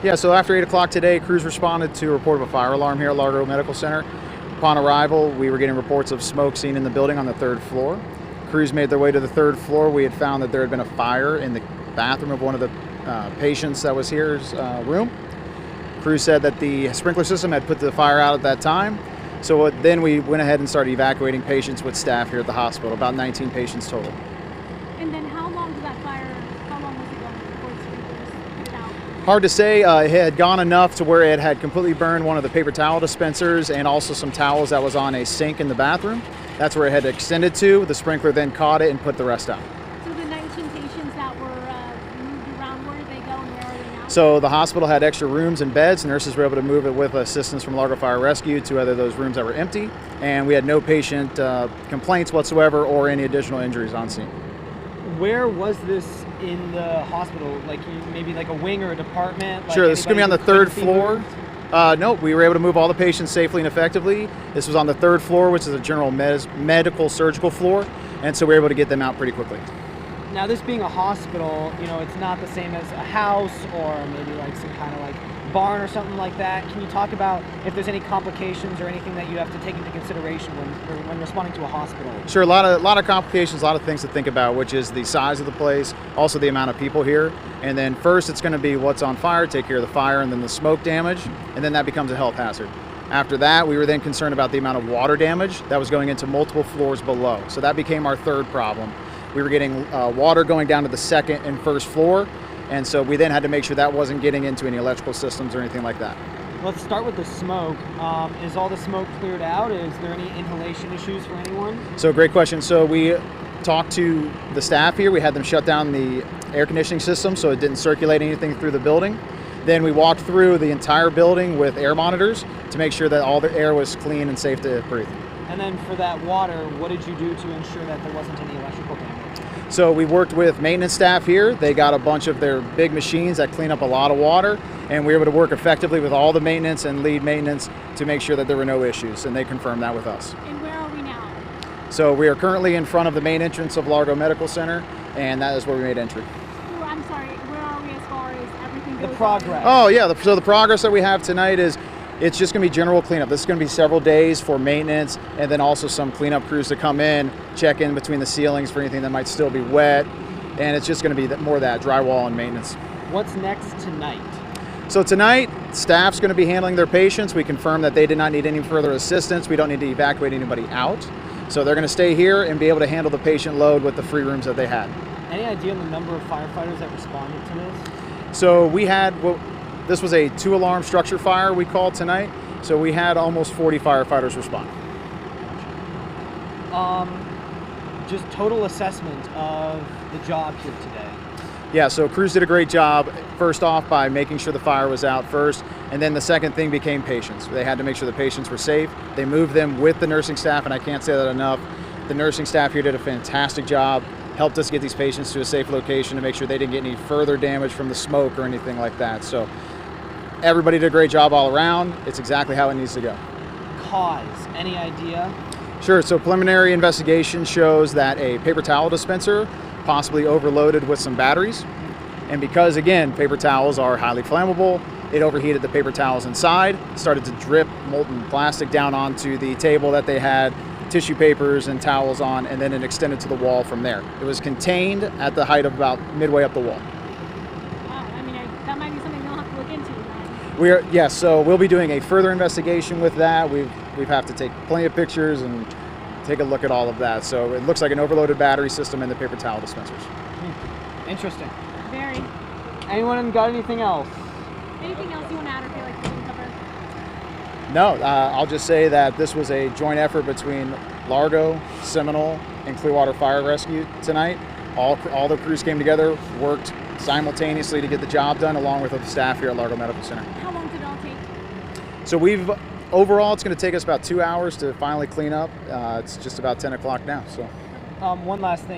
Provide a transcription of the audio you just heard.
Yeah, so after 8 o'clock today, crews responded to a report of a fire alarm here at Largo Medical Center. Upon arrival, we were getting reports of smoke seen in the building on the third floor. Crews made their way to the third floor. We had found that there had been a fire in the bathroom of one of the patients that was here's room. Crews said that the sprinkler system had put the fire out at that time. So then we went ahead and started evacuating patients with staff here at the hospital, about 19 patients total. And then how long was it going before the sprinklers put it out? Hard to say. It had gone enough to where it had completely burned one of the paper towel dispensers and also some towels that was on a sink in the bathroom. That's where it had extended to. The sprinkler then caught it and put the rest out. So the 19 patients that were moved around, where did they go and where are they now? So the hospital had extra rooms and beds. Nurses were able to move it with assistance from Largo Fire Rescue to either of those rooms that were empty. And we had no patient complaints whatsoever or any additional injuries on scene. Where was this in the hospital? Like maybe like a wing or a department? Sure, this is going to be on the third floor. No, we were able to move all the patients safely and effectively. This was on the third floor, which is a general medical surgical floor, and so we were able to get them out pretty quickly. Now, this being a hospital, it's not the same as a house or maybe like some kind of like barn or something like that. Can you talk about if there's any complications or anything that you have to take into consideration when responding to a hospital? Sure, a lot of complications, a lot of things to think about, which is the size of the place, also the amount of people here. And then first it's going to be what's on fire, take care of the fire, and then the smoke damage, and then that becomes a health hazard. After that, we were then concerned about the amount of water damage that was going into multiple floors below. So that became our third problem. We were getting water going down to the second and first floor, and so we then had to make sure that wasn't getting into any electrical systems or anything like that. Let's start with the smoke. Is all the smoke cleared out? Is there any inhalation issues for anyone? So great question. So we talked to the staff here. We had them shut down the air conditioning system so it didn't circulate anything through the building. Then we walked through the entire building with air monitors to make sure that all the air was clean and safe to breathe. And then for that water, what did you do to ensure that there wasn't any electrical damage? So we worked with maintenance staff here. They got a bunch of their big machines that clean up a lot of water, and we were able to work effectively with all the maintenance and lead maintenance to make sure that there were no issues, and they confirmed that with us. And where are we now? So we are currently in front of the main entrance of Largo Medical Center, and that is where we made entry. Oh, I'm sorry, where are we as far as everything goes? The progress. Oh yeah, so the progress that we have tonight is it's just going to be general cleanup. This is going to be several days for maintenance and then also some cleanup crews to come in, check in between the ceilings for anything that might still be wet. And it's just going to be more of that drywall and maintenance. What's next tonight? So tonight, staff's going to be handling their patients. We confirmed that they did not need any further assistance. We don't need to evacuate anybody out. So they're going to stay here and be able to handle the patient load with the free rooms that they had. Any idea on the number of firefighters that responded to this? So we had, this was a 2-alarm structure fire we called tonight. So we had almost 40 firefighters respond. Just total assessment of the job here today. Yeah, so crews did a great job, first off, by making sure the fire was out first, and then the second thing became patients. They had to make sure the patients were safe. They moved them with the nursing staff, and I can't say that enough. The nursing staff here did a fantastic job, helped us get these patients to a safe location to make sure they didn't get any further damage from the smoke or anything like that. So everybody did a great job all around. It's exactly how it needs to go. Cause, any idea? Sure, so preliminary investigation shows that a paper towel dispenser possibly overloaded with some batteries. And because, again, paper towels are highly flammable, it overheated the paper towels inside, started to drip molten plastic down onto the table that they had tissue papers and towels on, and then it extended to the wall from there. It was contained at the height of about midway up the wall. Wow, I mean, that might be something they'll have to look into. Yes, so we'll be doing a further investigation with that. We have to take plenty of pictures and take a look at all of that. So it looks like an overloaded battery system in the paper towel dispensers. Interesting. Very. Anyone got anything else? Anything else you want to add or feel like we didn't cover? No, I'll just say that this was a joint effort between Largo, Seminole, and Clearwater Fire Rescue tonight. All the crews came together, worked simultaneously to get the job done, along with the staff here at Largo Medical Center. How long did it all take? So overall, it's going to take us about 2 hours to finally clean up. It's just about 10 o'clock now. So. One last thing.